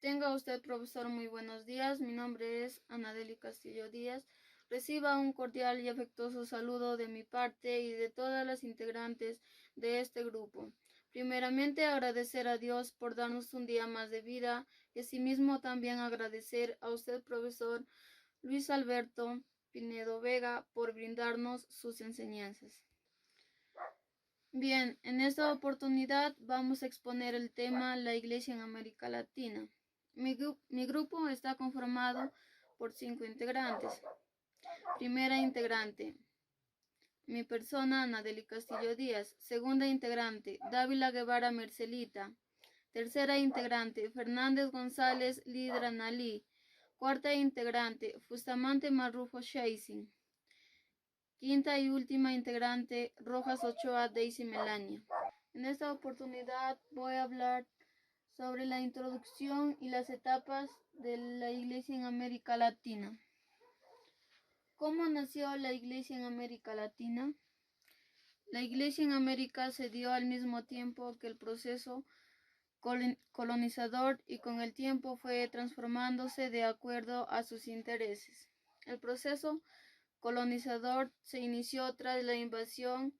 Tenga usted, profesor, muy buenos días. Mi nombre es Anadeli Castillo Díaz. Reciba un cordial y afectuoso saludo de mi parte y de todas las integrantes de este grupo. Primeramente, agradecer a Dios por darnos un día más de vida y asimismo también agradecer a usted, profesor Luis Alberto Pinedo Vega, por brindarnos sus enseñanzas. Bien, en esta oportunidad vamos a exponer el tema La Iglesia en América Latina. Mi grupo está conformado por 5 integrantes. Primera integrante, mi persona, Anadeli Castillo Díaz. Segunda integrante, Dávila Guevara Mercelita. Tercera integrante, Fernández González Lidra Nalí. Cuarta integrante, Fustamante Marrufo Shaisin. Quinta y última integrante, Rojas Ochoa Daisy Melania. En esta oportunidad voy a hablar sobre la introducción y las etapas de la Iglesia en América Latina. ¿Cómo nació la Iglesia en América Latina? La Iglesia en América se dio al mismo tiempo que el proceso colonizador y con el tiempo fue transformándose de acuerdo a sus intereses. El proceso colonizador se inició tras la invasión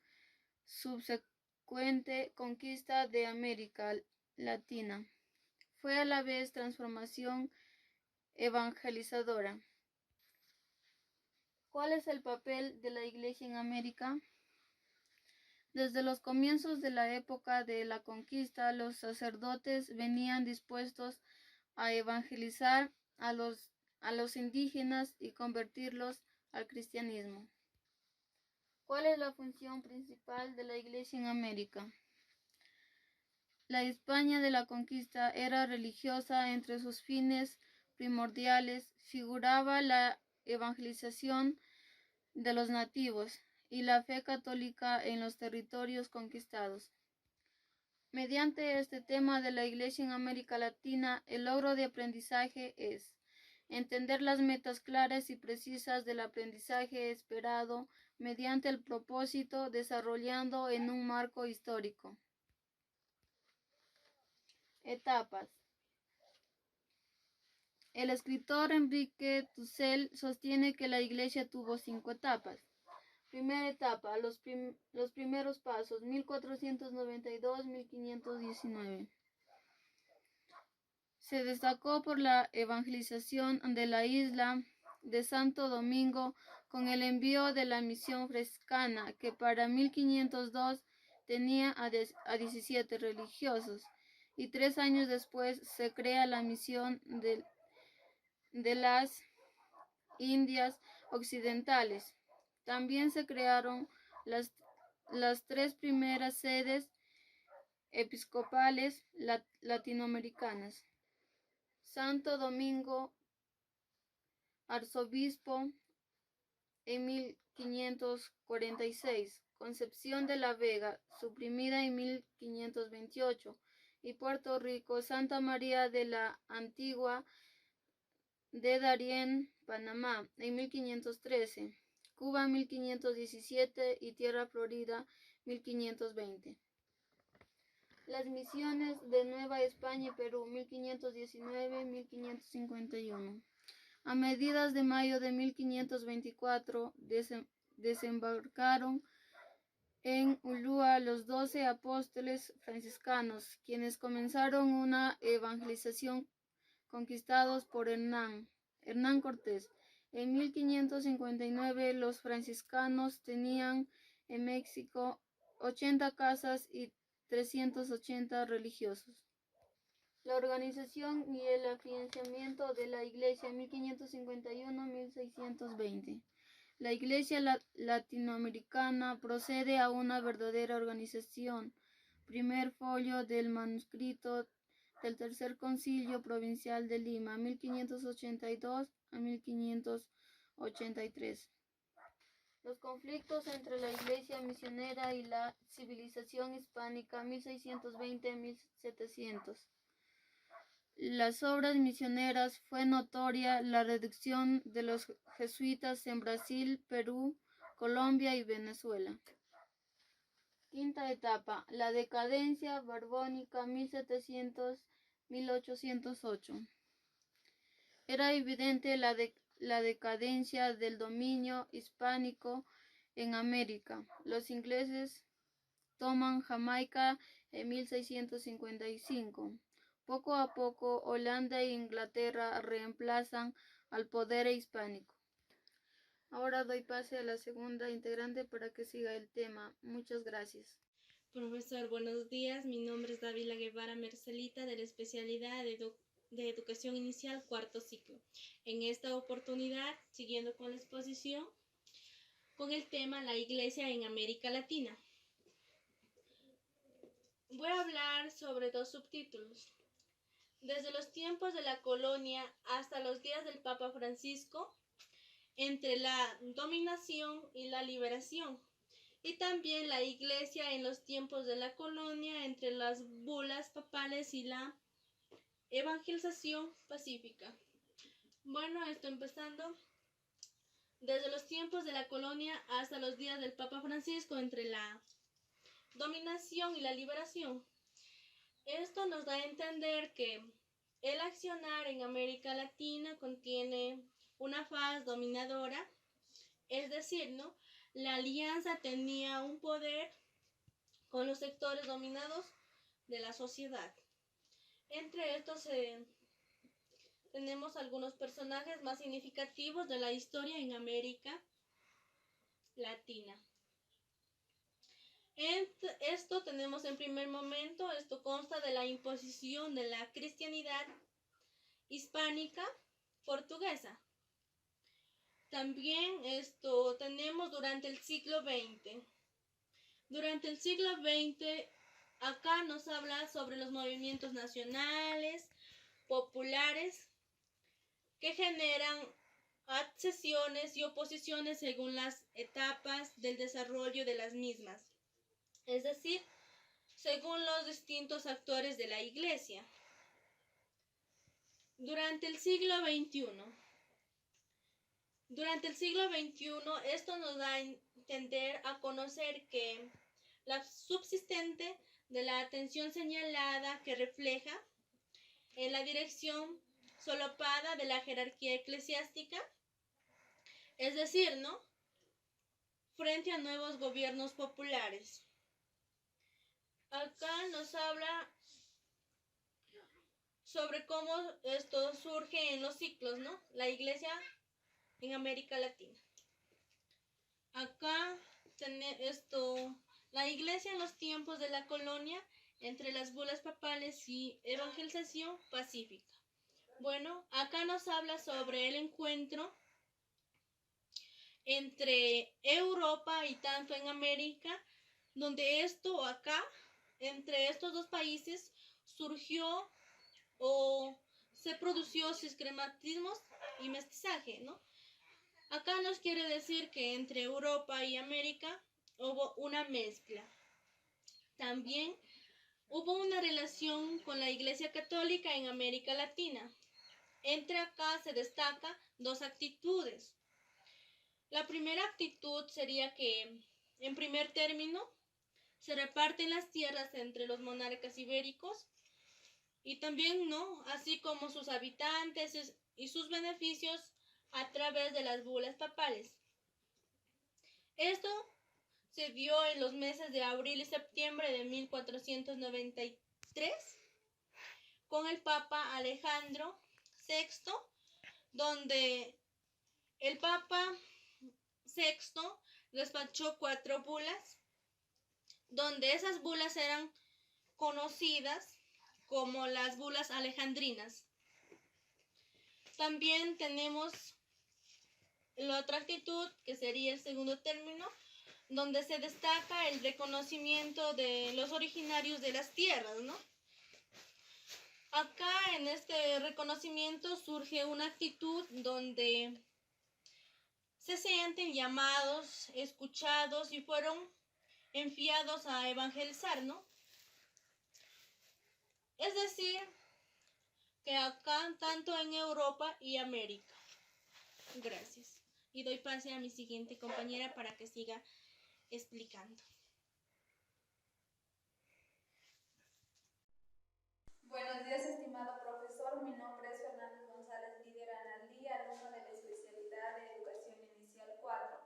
subsecuente conquista de América Latina. Fue a la vez transformación evangelizadora. ¿Cuál es el papel de la Iglesia en América? Desde los comienzos de la época de la conquista, los sacerdotes venían dispuestos a evangelizar a los indígenas y convertirlos al cristianismo. ¿Cuál es la función principal de la Iglesia en América? La España de la conquista era religiosa. Entre sus fines primordiales figuraba la evangelización de los nativos y la fe católica en los territorios conquistados. Mediante este tema de la Iglesia en América Latina, el logro de aprendizaje es entender las metas claras y precisas del aprendizaje esperado mediante el propósito desarrollando en un marco histórico. Etapas. El escritor Enrique Tucel sostiene que la Iglesia tuvo 5 etapas. Primera etapa, los primeros pasos, 1492-1519. Se destacó por la evangelización de la isla de Santo Domingo con el envío de la misión franciscana, que para 1502 tenía a 17 religiosos, y 3 años después se crea la misión de las Indias Occidentales. También se crearon las 3 primeras sedes episcopales latinoamericanas. Santo Domingo, arzobispo en 1546, Concepción de la Vega, suprimida en 1528, y Puerto Rico, Santa María de la Antigua de Darién, Panamá, en 1513, Cuba 1517 y Tierra Florida 1520. Las misiones de Nueva España y Perú 1519-1551. A mediados de mayo de 1524 desembarcaron en Ulúa los 12 apóstoles franciscanos, quienes comenzaron una evangelización conquistados por Hernán Cortés. En 1559 los franciscanos tenían en México 80 casas y 380 religiosos. La organización y el afianzamiento de la Iglesia 1551-1620. La Iglesia latinoamericana procede a una verdadera organización. Primer folio del manuscrito del Tercer Concilio Provincial de Lima, 1582 a 1583. Los conflictos entre la Iglesia misionera y la civilización hispánica, 1620-1700. Las obras misioneras fue notoria la reducción de los jesuitas en Brasil, Perú, Colombia y Venezuela. Quinta etapa, la decadencia borbónica 1700 1808. Era evidente la decadencia del dominio hispánico en América. Los ingleses toman Jamaica en 1655. Poco a poco, Holanda e Inglaterra reemplazan al poder hispánico. Ahora doy pase a la segunda integrante para que siga el tema. Muchas gracias. Profesor, buenos días. Mi nombre es Dávila Guevara Mercelita, de la especialidad de Educación Inicial, cuarto ciclo. En esta oportunidad, siguiendo con la exposición, con el tema La Iglesia en América Latina. Voy a hablar sobre dos subtítulos. Desde los tiempos de la colonia hasta los días del Papa Francisco, entre la dominación y la liberación. Y también la Iglesia en los tiempos de la colonia, entre las bulas papales y la evangelización pacífica. Bueno, estoy empezando. Desde los tiempos de la colonia hasta los días del Papa Francisco, entre la dominación y la liberación. Esto nos da a entender que el accionar en América Latina contiene una faz dominadora, es decir, ¿no? La alianza tenía un poder con los sectores dominados de la sociedad. Entre estos tenemos algunos personajes más significativos de la historia en América Latina. Esto tenemos en primer momento, esto consta de la imposición de la cristianidad hispánica portuguesa. También esto tenemos durante el siglo XX. Durante el siglo XX, acá nos habla sobre los movimientos nacionales, populares, que generan adhesiones y oposiciones según las etapas del desarrollo de las mismas, es decir, según los distintos actores de la Iglesia. Durante el siglo XXI, esto nos da a entender, a conocer que la subsistente de la atención señalada que refleja en la dirección solapada de la jerarquía eclesiástica, es decir, ¿no? Frente a nuevos gobiernos populares. Acá nos habla sobre cómo esto surge en los ciclos, ¿no? La Iglesia en América Latina. Acá la Iglesia en los tiempos de la colonia, entre las bulas papales y evangelización pacífica. Bueno, acá nos habla sobre el encuentro entre Europa y tanto en América, donde entre estos dos países, surgió o se produjo cisgematismos y mestizaje, ¿no? Acá nos quiere decir que entre Europa y América hubo una mezcla. También hubo una relación con la Iglesia Católica en América Latina. Entre acá se destaca dos actitudes. La primera actitud sería que, en primer término, se reparten las tierras entre los monarcas ibéricos y también, ¿no?, así como sus habitantes y sus beneficios a través de las bulas papales. Esto se dio en los meses de abril y septiembre de 1493 con el Papa Alejandro VI, donde el Papa VI despachó 4 bulas, donde esas bulas eran conocidas como las bulas alejandrinas. También tenemos la otra actitud, que sería el segundo término, donde se destaca el reconocimiento de los originarios de las tierras, ¿no? Acá en este reconocimiento surge una actitud donde se sienten llamados, escuchados y fueron enviados a evangelizar, ¿no? Es decir, que acá tanto en Europa y América. Gracias. Y doy pase a mi siguiente compañera para que siga explicando. Buenos días, estimado profesor. Mi nombre es Fernández González Líder Analí, alumno de la especialidad de Educación Inicial 4.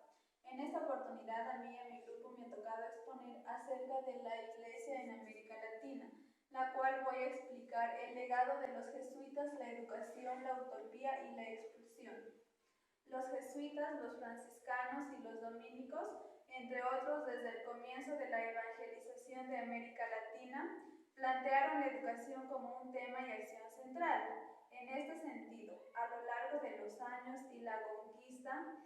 En esta oportunidad a mí y a mi grupo me ha tocado exponer acerca de la Iglesia en América Latina, la cual voy a explicar el legado de los jesuitas, la educación, la utopía y la expulsión. Los jesuitas, los franciscanos y los dominicos, entre otros, desde el comienzo de la evangelización de América Latina, plantearon la educación como un tema y acción central. En este sentido, a lo largo de los años y la conquista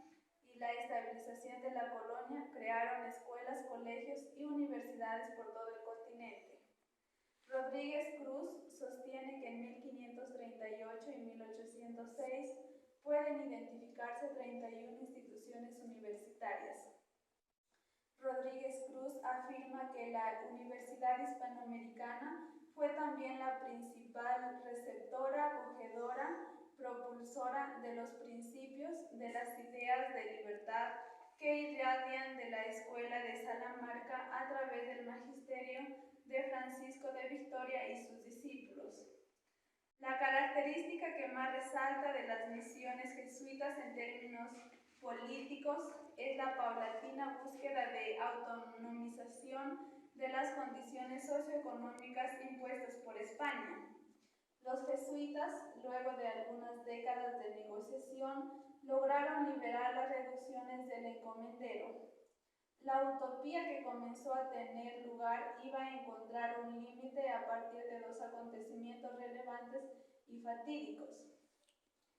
y la estabilización de la colonia, crearon escuelas, colegios y universidades por todo el continente. Rodríguez Cruz sostiene que en 1538 y 1806 pueden identificarse 31 instituciones universitarias. Rodríguez Cruz afirma que la Universidad Hispanoamericana fue también la principal receptora, acogedora, propulsora de los principios de las ideas de libertad que irradian de la Escuela de Salamanca a través del magisterio de Francisco de Vitoria y sus discípulos. La característica que más resalta de las misiones jesuitas en términos políticos es la paulatina búsqueda de autonomización de las condiciones socioeconómicas impuestas por España. Los jesuitas, luego de algunas décadas de negociación, lograron liberar las reducciones del encomendero. La utopía que comenzó a tener lugar iba a encontrar un límite a partir de dos acontecimientos relevantes y fatídicos.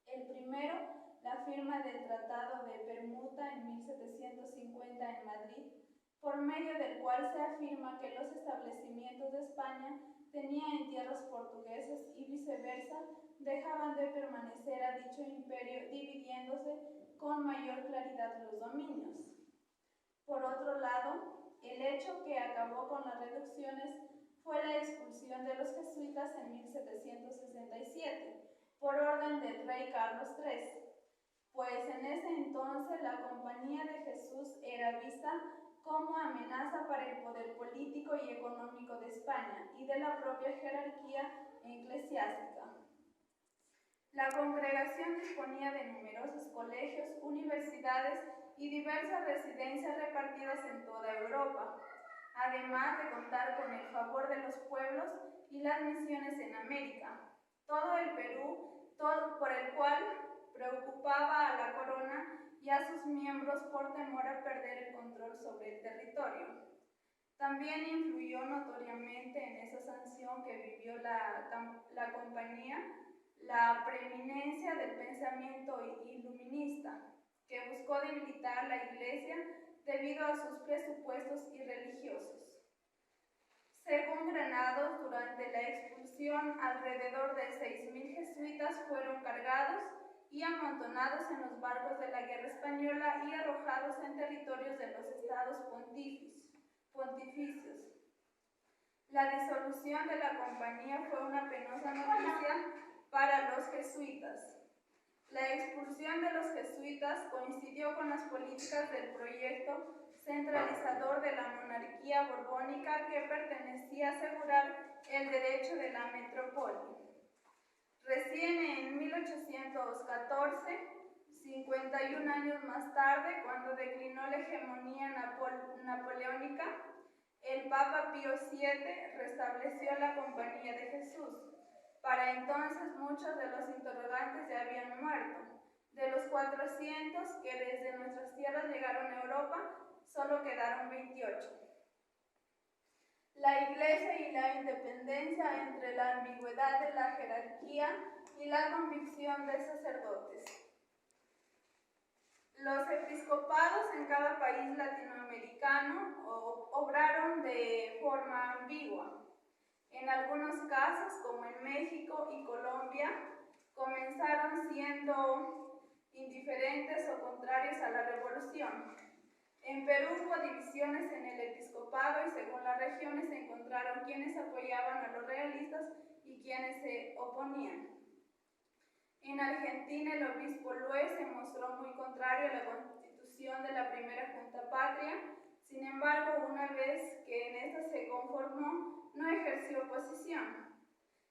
El primero, la firma del Tratado de Permuta en 1750 en Madrid, por medio del cual se afirma que los establecimientos de España tenían en tierras portuguesas y viceversa, dejaban de permanecer a dicho imperio dividiéndose con mayor claridad los dominios. Por otro lado, el hecho que acabó con las reducciones fue la expulsión de los jesuitas en 1767, por orden del rey Carlos III, pues en ese entonces la Compañía de Jesús era vista como amenaza para el poder político y económico de España y de la propia jerarquía eclesiástica. La congregación disponía de numerosos colegios, universidades y diversas residencias repartidas en toda Europa, además de contar con el favor de los pueblos y las misiones en América, todo el Perú, por el cual preocupaba a la corona y a sus miembros por temor a perder el control sobre el territorio. También influyó notoriamente en esa sanción que vivió la compañía la preeminencia del pensamiento iluminista, que buscó debilitar la Iglesia debido a sus presupuestos irreligiosos. Según Granados, durante la expulsión, alrededor de 6.000 jesuitas fueron cargados y amontonados en los barcos de la guerra española y arrojados en territorios de los estados pontificios. La disolución de la compañía fue una penosa noticia para los jesuitas. La expulsión de los jesuitas coincidió con las políticas del proyecto centralizador de la monarquía borbónica que pretendía asegurar el derecho de la metrópoli. Recién en 1814, 51 años más tarde, cuando declinó la hegemonía napoleónica, el Papa Pío VII restableció la Compañía de Jesús. Para entonces muchos de los interrogantes ya habían muerto. De los 400 que desde nuestras tierras llegaron a Europa, solo quedaron 28. La Iglesia y la independencia entre la ambigüedad de la jerarquía y la convicción de sacerdotes. Los episcopados en cada país latinoamericano obraron de forma ambigua. En algunos casos, como en México y Colombia, comenzaron siendo indiferentes o contrarios a la revolución. En Perú hubo divisiones en el episcopado y según las regiones se encontraron quienes apoyaban a los realistas y quienes se oponían. En Argentina el obispo Luez se mostró muy contrario a la constitución de la primera Junta Patria. Sin embargo, una vez que en esta se conformó, no ejerció oposición.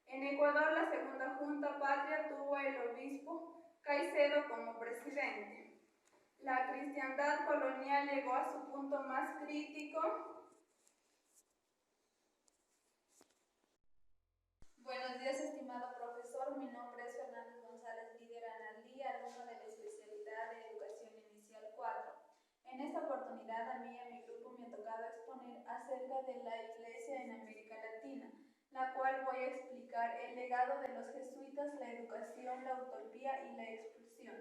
En Ecuador, la segunda Junta Patria tuvo el obispo Caicedo como presidente. La cristiandad colonial llegó a su punto más crítico. Buenos días, estimado profesor. Mi nombre es Fernández González Líder Analí, alumno de la especialidad de Educación Inicial 4. En esta oportunidad, a mí y a mi grupo me ha tocado exponer acerca de la Iglesia en América Latina, la cual voy a explicar el legado de los jesuitas, la educación, la utopía y la expulsión.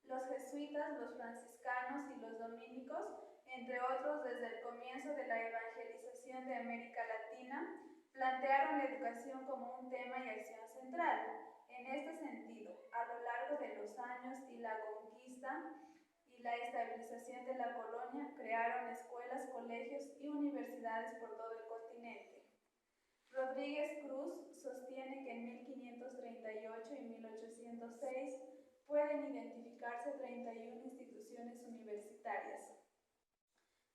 Los jesuitas, los franciscanos y los dominicos, entre otros, desde el comienzo de la evangelización de América Latina, plantearon la educación como un tema y acción central. En este sentido, a lo largo de los años y la conquista y la estabilización de la colonia, crearon escuelas, colegios y universidades por todo el continente. Rodríguez Cruz sostiene que en 1538 y 1806 pueden identificarse 31 instituciones universitarias.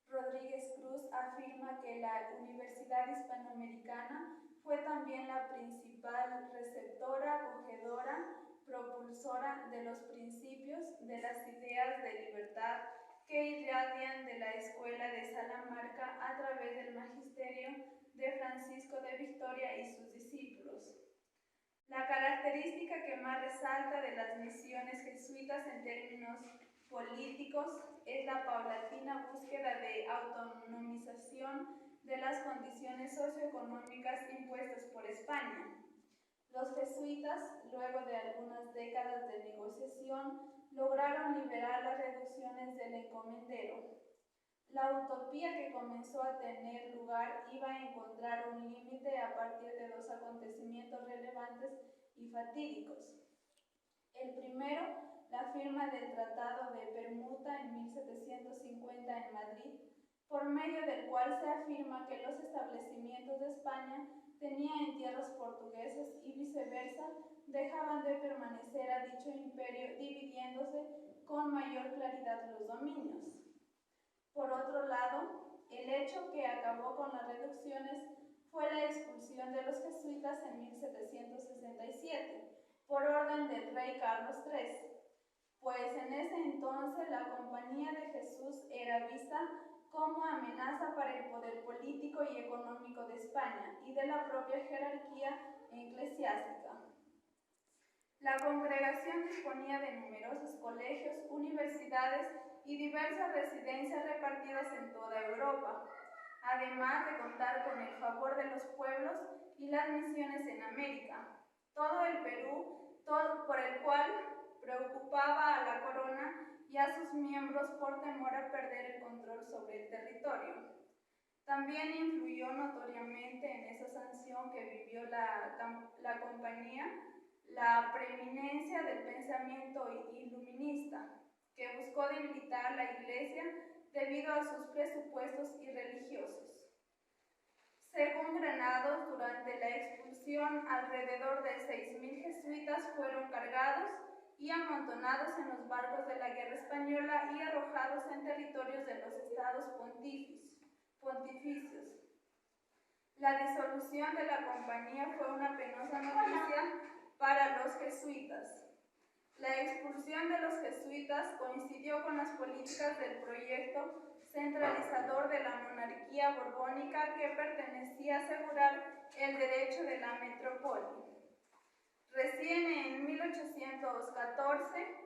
Rodríguez Cruz afirma que la Universidad Hispanoamericana fue también la principal receptora, acogedora, propulsora de los principios, de las ideas de libertad que irradian de la Escuela de Salamanca a través del magisterio de Francisco de Victoria y sus discípulos. La característica que más resalta de las misiones jesuitas en términos políticos es la paulatina búsqueda de autonomización de las condiciones socioeconómicas impuestas por España. Los jesuitas, luego de algunas décadas de negociación, lograron liberar las reducciones del encomendero. La utopía que comenzó a tener lugar iba a encontrar un límite a partir de dos acontecimientos relevantes y fatídicos. El primero, la firma del Tratado de Permuta en 1750 en Madrid, por medio del cual se afirma que los establecimientos de España tenían en tierras portuguesas y viceversa, dejaban de permanecer a dicho imperio dividiéndose con mayor claridad los dominios. Por otro lado, el hecho que acabó con las reducciones fue la expulsión de los jesuitas en 1767, por orden del rey Carlos III, pues en ese entonces la Compañía de Jesús era vista como amenaza para el poder político y económico de España y de la propia jerarquía eclesiástica. La congregación disponía de numerosos colegios, universidades y diversas residencias repartidas en toda Europa, además de contar con el favor de los pueblos y las misiones en América, todo el Perú, por el cual preocupaba a la corona y a sus miembros por temor a perder el control sobre el territorio. También influyó notoriamente en esa sanción que vivió la compañía la preeminencia del pensamiento iluminista, que buscó debilitar la Iglesia debido a sus presupuestos irreligiosos. Según Granados, durante la expulsión, alrededor de 6.000 jesuitas fueron cargados y amontonados en los barcos de la guerra española y arrojados en territorios de los estados pontificios. La disolución de la compañía fue una penosa noticia para los jesuitas. La expulsión de los jesuitas coincidió con las políticas del proyecto centralizador de la monarquía borbónica que pretendía asegurar el derecho de la metrópoli. Recién en 1814,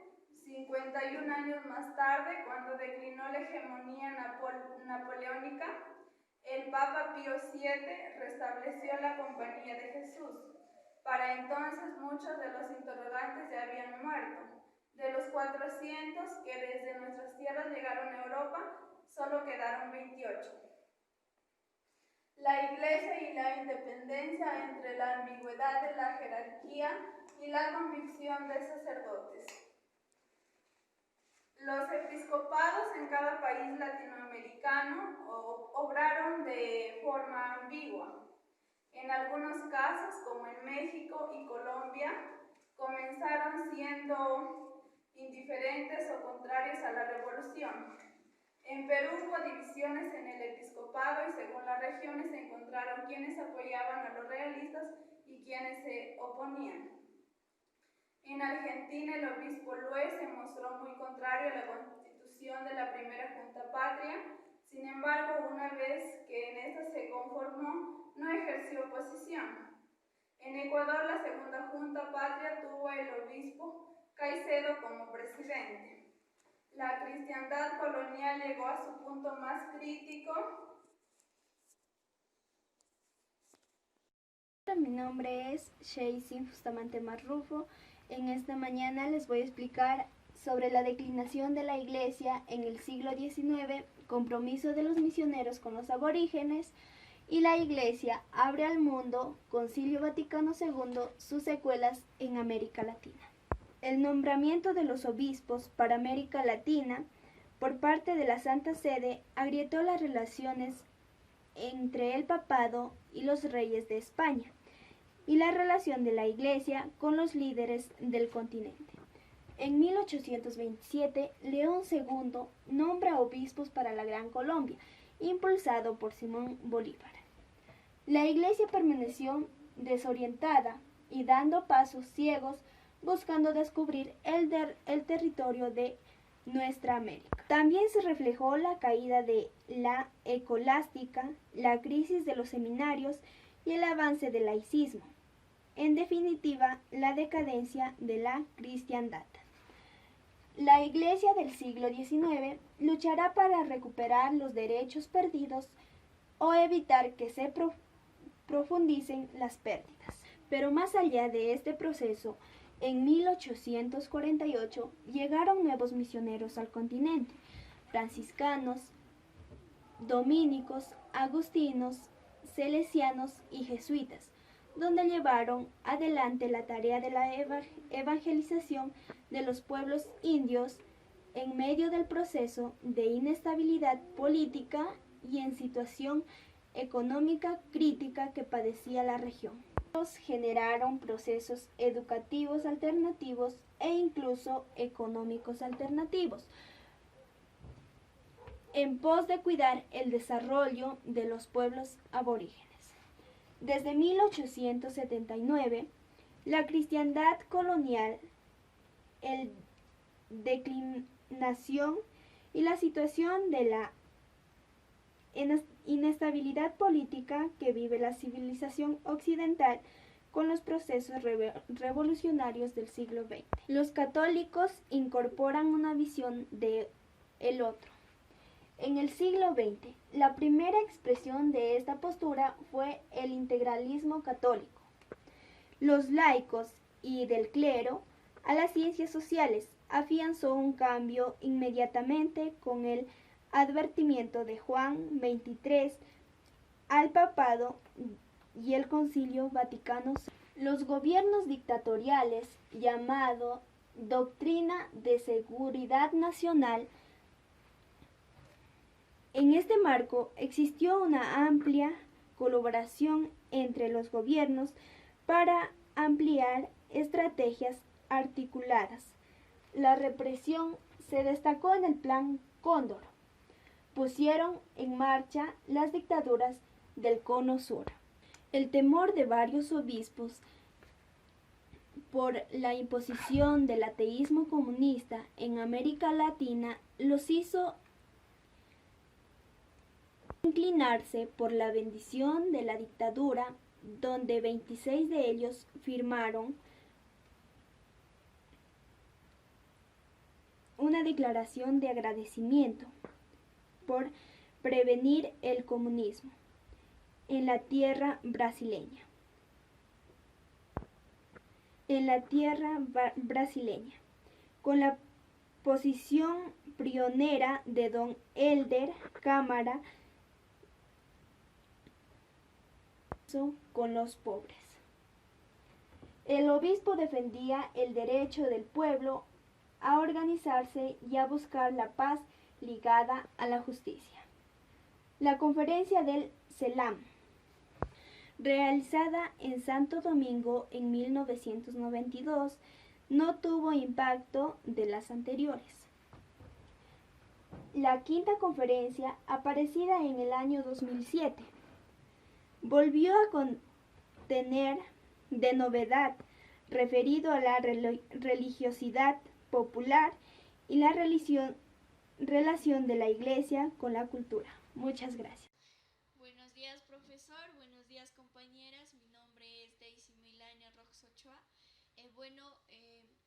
51 años más tarde, cuando declinó la hegemonía napoleónica, el Papa Pío VII restableció la Compañía de Jesús. Para entonces muchos de los interrogantes ya habían muerto. De los 400 que desde nuestras tierras llegaron a Europa, solo quedaron 28. La Iglesia y la independencia entre la ambigüedad de la jerarquía y la convicción de sacerdotes. Los episcopados en cada país latinoamericano obraron de forma ambigua. En algunos casos, como en México y Colombia, comenzaron siendo indiferentes o contrarios a la revolución. En Perú hubo divisiones en el episcopado y según las regiones se encontraron quienes apoyaban a los realistas y quienes se oponían. En Argentina el obispo Luez se mostró muy contrario a la constitución de la primera Junta Patria. Sin embargo, una vez que en esta se conformó, no ejerció oposición. En Ecuador, la segunda Junta Patria tuvo el obispo Caicedo como presidente. La cristiandad colonial llegó a su punto más crítico. Mi nombre es Shaysin Bustamante Marrufo. En esta mañana les voy a explicar sobre la declinación de la Iglesia en el siglo XIX, compromiso de los misioneros con los aborígenes y la Iglesia abre al mundo, Concilio Vaticano II, sus secuelas en América Latina. El nombramiento de los obispos para América Latina por parte de la Santa Sede agrietó las relaciones entre el papado y los reyes de España y la relación de la Iglesia con los líderes del continente. En 1827, León II nombra obispos para la Gran Colombia, impulsado por Simón Bolívar. La Iglesia permaneció desorientada y dando pasos ciegos, buscando descubrir el territorio de nuestra América. También se reflejó la caída de la escolástica, la crisis de los seminarios y el avance del laicismo. En definitiva, la decadencia de la cristiandad. La Iglesia del siglo XIX luchará para recuperar los derechos perdidos o evitar que se profundicen las pérdidas. Pero más allá de este proceso, en 1848 llegaron nuevos misioneros al continente, franciscanos, dominicos, agustinos, salesianos y jesuitas, donde llevaron adelante la tarea de la evangelización de los pueblos indios en medio del proceso de inestabilidad política y en situación económica crítica que padecía la región. Generaron procesos educativos alternativos e incluso económicos alternativos, en pos de cuidar el desarrollo de los pueblos aborígenes. Desde 1879, la cristiandad colonial, el declinación y la situación de la inestabilidad política que vive la civilización occidental con los procesos revolucionarios del siglo XX. Los católicos incorporan una visión de el otro. En el siglo XX, la primera expresión de esta postura fue el integralismo católico. Los laicos y del clero a las ciencias sociales afianzó un cambio inmediatamente con el advertimiento de Juan XXIII al papado y el Concilio Vaticano II. Los gobiernos dictatoriales, llamado Doctrina de Seguridad Nacional. En este marco existió una amplia colaboración entre los gobiernos para ampliar estrategias articuladas. La represión se destacó en el Plan Cóndor. Pusieron en marcha las dictaduras del Cono Sur. El temor de varios obispos por la imposición del ateísmo comunista en América Latina los hizo inclinarse por la bendición de la dictadura, donde 26 de ellos firmaron una declaración de agradecimiento por prevenir el comunismo en la tierra brasileña. Con la posición pionera de don Elder Cámara con los pobres. El obispo defendía el derecho del pueblo a organizarse y a buscar la paz ligada a la justicia. La conferencia del CELAM, realizada en Santo Domingo en 1992, no tuvo impacto de las anteriores. la quinta conferencia aparecida en el año 2007. Volvió a contener de novedad referido a la religiosidad popular y la relación de la Iglesia con la cultura. Muchas gracias. Buenos días, profesor. Buenos días, compañeras. Mi nombre es Daisy Milania Rox Ochoa.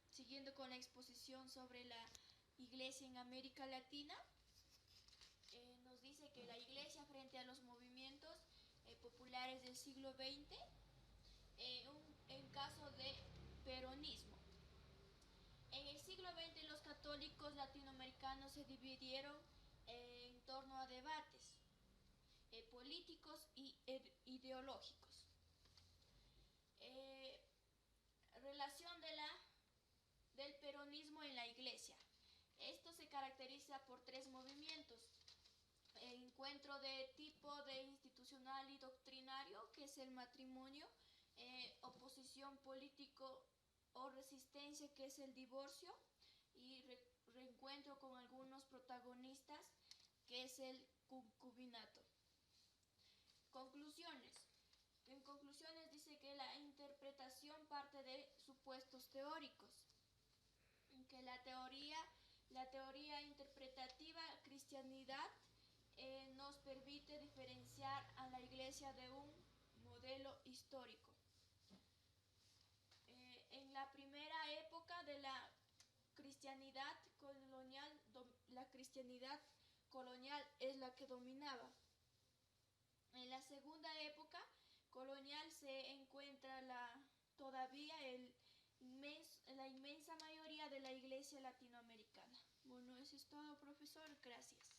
Siguiendo con la exposición sobre la Iglesia en América Latina, nos dice que la Iglesia frente a los movimientos populares del siglo XX, en caso de peronismo. En el siglo XX los católicos latinoamericanos se dividieron en torno a debates políticos y ideológicos. Relación del peronismo en la Iglesia. Esto se caracteriza por tres movimientos. El encuentro de tipo de institucional y doctrinario, que es el matrimonio, oposición político o resistencia, que es el divorcio, y reencuentro con algunos protagonistas, que es el concubinato. Conclusiones. En conclusiones dice que la interpretación parte de supuestos teóricos, que la teoría interpretativa cristianidad nos permite diferenciar a la Iglesia de un modelo histórico. En la primera época de la cristianidad colonial, la cristianidad colonial es la que dominaba. En la segunda época colonial se encuentra todavía la inmensa mayoría de la Iglesia latinoamericana. Bueno, eso es todo, profesor. Gracias.